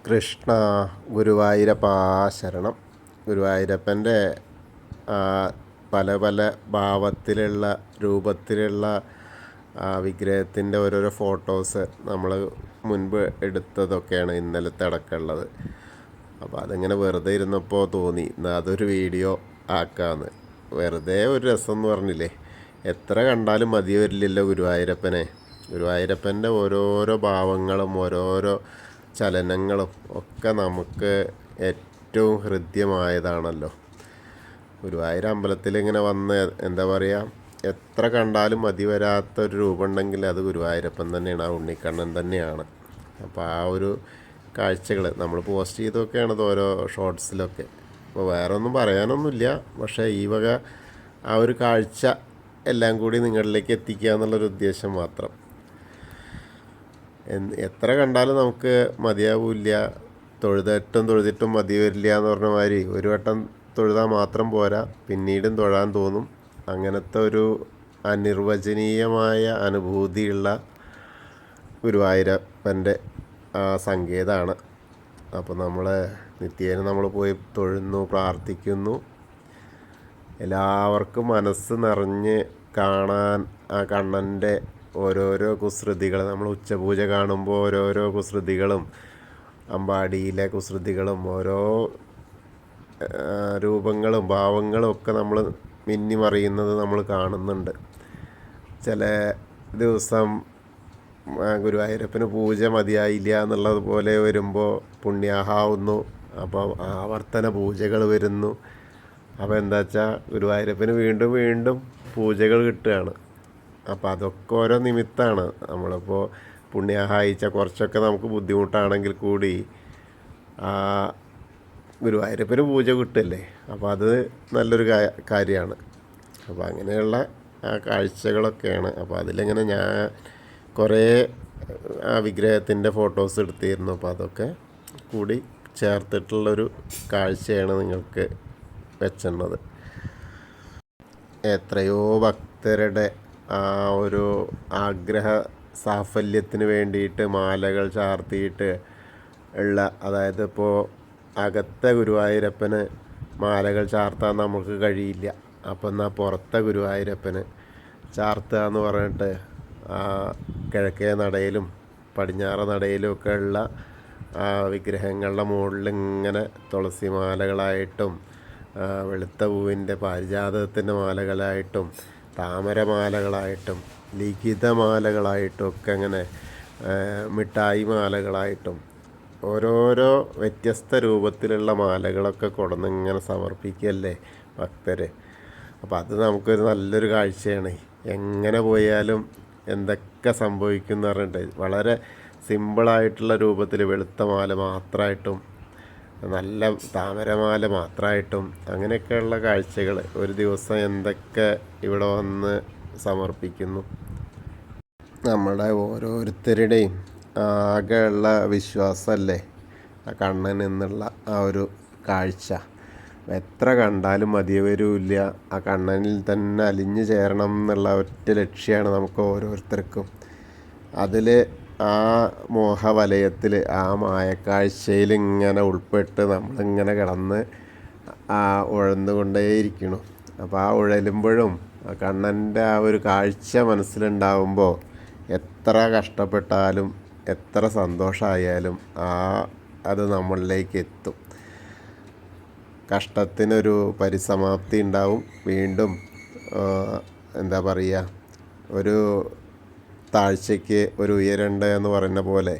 കൃഷ്ണ ഗുരുവായൂരപ്പാ ശരണം. ഗുരുവായൂരപ്പൻ്റെ പല പല ഭാവത്തിലുള്ള രൂപത്തിലുള്ള വിഗ്രഹത്തിൻ്റെ ഓരോരോ ഫോട്ടോസ് നമ്മൾ മുൻപ് എടുത്തതൊക്കെയാണ് ഇന്നലത്തെ അടക്കമുള്ളത്. അപ്പോൾ അതിങ്ങനെ വെറുതെ ഇരുന്നപ്പോൾ തോന്നി എന്നാൽ അതൊരു വീഡിയോ ആക്കാമെന്ന്. വെറുതെ ഒരു രസം എന്ന് പറഞ്ഞില്ലേ, എത്ര കണ്ടാലും മതി വരില്ലല്ലോ ഗുരുവായൂരപ്പനെ. ഗുരുവായൂരപ്പൻ്റെ ഓരോരോ ഭാവങ്ങളും ഓരോരോ ചലനങ്ങളും ഒക്കെ നമുക്ക് ഏറ്റവും ഹൃദ്യമായതാണല്ലോ. ഗുരുവായൂർ അമ്പലത്തിൽ ഇങ്ങനെ വന്ന് എന്താ പറയുക, എത്ര കണ്ടാലും മതി വരാത്തൊരു രൂപം ഉണ്ടെങ്കിൽ അത് ഗുരുവായൂരപ്പൻ തന്നെയാണ്, ആ ഉണ്ണിക്കണ്ണൻ തന്നെയാണ്. അപ്പോൾ ആ ഒരു കാഴ്ചകൾ നമ്മൾ പോസ്റ്റ് ചെയ്തൊക്കെയാണ് ഓരോ ഷോർട്സിലൊക്കെ. അപ്പോൾ വേറെ ഒന്നും പറയാനൊന്നുമില്ല, പക്ഷേ ഈ വക ആ ഒരു കാഴ്ച എല്ലാം കൂടി നിങ്ങളിലേക്ക് എത്തിക്കുക എന്നുള്ളൊരു ഉദ്ദേശം മാത്രം. എത്ര കണ്ടാലും നമുക്ക് മതിയാവില്ല, തൊഴുതിട്ടും മതി വരില്ല എന്ന് പറഞ്ഞ മാതിരി ഒരു വട്ടം തൊഴുതാൽ മാത്രം പോരാ, പിന്നീടും തൊഴാൻ തോന്നും. അങ്ങനത്തെ ഒരു അനിർവചനീയമായ അനുഭൂതിയുള്ള ഗുരുവായൂരപ്പൻ്റെ സങ്കേതമാണ്. അപ്പോൾ നമ്മൾ നിത്യേന നമ്മൾ പോയി തൊഴുന്നു, പ്രാർത്ഥിക്കുന്നു. എല്ലാവർക്കും മനസ്സ് നിറഞ്ഞ് കാണാൻ ആ കണ്ണൻ്റെ ഓരോരോ കുസൃതികൾ, നമ്മൾ ഉച്ചപൂജ കാണുമ്പോൾ ഓരോരോ കുസൃതികളും അമ്പാടിയിലെ കുസൃതികളും ഓരോ രൂപങ്ങളും ഭാവങ്ങളും ഒക്കെ നമ്മൾ മിന്നിമറിയുന്നത് നമ്മൾ കാണുന്നുണ്ട്. ചില ദിവസം ഗുരുവായൂരപ്പന് പൂജ മതിയായില്ല എന്നുള്ളതുപോലെ വരുമ്പോൾ പുണ്യാഹാവുന്നു, അപ്പോൾ ആവർത്തന പൂജകൾ വരുന്നു. അപ്പോൾ എന്താ വെച്ചാൽ ഗുരുവായൂരപ്പന് വീണ്ടും വീണ്ടും പൂജകൾ കിട്ടുകയാണ്. അപ്പോൾ അതൊക്കെ ഓരോ നിമിത്തമാണ്. നമ്മളിപ്പോൾ പുണ്യാഹായിച്ച കുറച്ചൊക്കെ നമുക്ക് ബുദ്ധിമുട്ടാണെങ്കിൽ കൂടി ഗുരുവായൂരപ്പന് പൂജ കിട്ടല്ലേ, അപ്പോൾ അത് നല്ലൊരു കാര്യമാണ്. അപ്പോൾ അങ്ങനെയുള്ള കാഴ്ചകളൊക്കെയാണ്. അപ്പോൾ അതിലിങ്ങനെ ഞാൻ കുറേ വിഗ്രഹത്തിൻ്റെ ഫോട്ടോസ് എടുത്തിരുന്നു. അപ്പോൾ അതൊക്കെ കൂടി ചേർത്തിട്ടുള്ളൊരു കാഴ്ചയാണ് നിങ്ങൾക്ക് വെച്ചത്. എത്രയോ ഭക്തരുടെ ആ ഒരു ആഗ്രഹ സാഫല്യത്തിന് വേണ്ടിയിട്ട് മാലകൾ ചാർത്തിയിട്ട് ഉള്ള, അതായത് ഇപ്പോൾ അകത്തെ ഗുരുവായൂരപ്പന് മാലകൾ ചാർത്താൻ നമുക്ക് കഴിയില്ല, അപ്പോൾ എന്നാൽ പുറത്തെ ഗുരുവായൂരപ്പന് ചാർത്തുക എന്ന് പറഞ്ഞിട്ട് കിഴക്കേ നടയിലും പടിഞ്ഞാറ് നടയിലും ഒക്കെ ഉള്ള വിഗ്രഹങ്ങളുടെ മുകളിൽ ഇങ്ങനെ തുളസി മാലകളായിട്ടും വെളുത്ത പൂവിൻ്റെ പാരിജാതത്തിൻ്റെ മാലകളായിട്ടും താമരമാലകളായിട്ടും ലിഖിതമാലകളായിട്ടും ഒക്കെ അങ്ങനെ മിഠായി മാലകളായിട്ടും ഓരോരോ വ്യത്യസ്ത രൂപത്തിലുള്ള മാലകളൊക്കെ കൊണ്ടുവന്ന് ഇങ്ങനെ സമർപ്പിക്കുകയല്ലേ ഭക്തർ. അപ്പോൾ അത് നമുക്കൊരു നല്ലൊരു കാഴ്ചയാണ്. എങ്ങനെ പോയാലും എന്തൊക്കെ സംഭവിക്കും എന്ന് പറഞ്ഞിട്ട് വളരെ സിമ്പിളായിട്ടുള്ള രൂപത്തിൽ വെളുത്ത മാല മാത്രമായിട്ടും നല്ല താമരമാല മാത്രമായിട്ടും അങ്ങനെയൊക്കെയുള്ള കാഴ്ചകൾ ഒരു ദിവസം എന്തൊക്കെ ഇവിടെ വന്ന് സമർപ്പിക്കുന്നു. നമ്മുടെ ഓരോരുത്തരുടെയും ആകെയുള്ള വിശ്വാസമല്ലേ ആ കണ്ണൻ എന്നുള്ള ആ ഒരു കാഴ്ച. എത്ര കണ്ടാലും മതിവരുമില്ല, ആ കണ്ണനിൽ തന്നെ അലിഞ്ഞു ചേരണം എന്നുള്ള ഒറ്റ ലക്ഷ്യമാണ് നമുക്ക് ഓരോരുത്തർക്കും. അതിൽ ആ മോഹവലയത്തിൽ ആ മായക്കാഴ്ചയിൽ ഇങ്ങനെ ഉൾപ്പെട്ട് നമ്മളിങ്ങനെ കിടന്ന് ഉഴന്നുകൊണ്ടേയിരിക്കണം. അപ്പോൾ ആ ഉഴലുമ്പോഴും ആ കണ്ണൻ്റെ ആ ഒരു കാഴ്ച മനസ്സിലുണ്ടാവുമ്പോൾ എത്ര കഷ്ടപ്പെട്ടാലും എത്ര സന്തോഷമായാലും അത് നമ്മളിലേക്ക് എത്തും. കഷ്ടത്തിനൊരു പരിസമാപ്തി ഉണ്ടാവും. വീണ്ടും എന്താ പറയുക, ഒരു താഴ്ചയ്ക്ക് ഒരു ഉയരണ്ട് എന്ന് പറയുന്ന പോലെ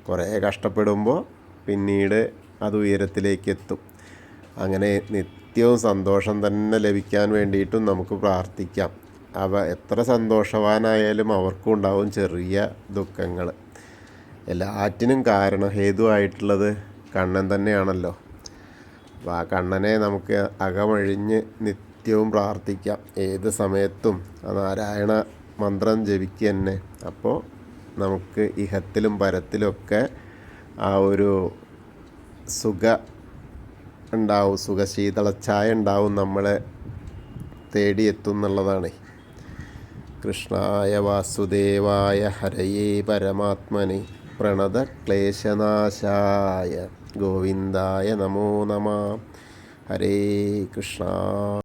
കുറേ കഷ്ടപ്പെടുമ്പോൾ പിന്നീട് അത് ഉയരത്തിലേക്ക് എത്തും. അങ്ങനെ നിത്യവും സന്തോഷം തന്നെ ലഭിക്കാൻ വേണ്ടിയിട്ടും നമുക്ക് പ്രാർത്ഥിക്കാം. എത്ര സന്തോഷവാനായാലും അവർക്കും ഉണ്ടാവും ചെറിയ ദുഃഖങ്ങൾ. എല്ലാറ്റിനും കാരണം ഹേതുവായിട്ടുള്ളത് കണ്ണൻ തന്നെയാണല്ലോ. അപ്പോൾ ആ കണ്ണനെ നമുക്ക് അകമഴിഞ്ഞ് നിത്യവും പ്രാർത്ഥിക്കാം. ഏത് സമയത്തും ആ നാരായണ മന്ത്രം ജപിക്കുക തന്നെ. അപ്പോൾ നമുക്ക് ഇഹത്തിലും പരത്തിലൊക്കെ ആ ഒരു ഉണ്ടാവും, സുഖശീതളച്ചായ ഉണ്ടാവും, നമ്മളെ തേടിയെത്തും എന്നുള്ളതാണ്. കൃഷ്ണായ വാസുദേവായ ഹരയേ പരമാത്മനെ പ്രണതക്ലേശനാശായ ഗോവിന്ദായ നമോ നമ. ഹരേ കൃഷ്ണ.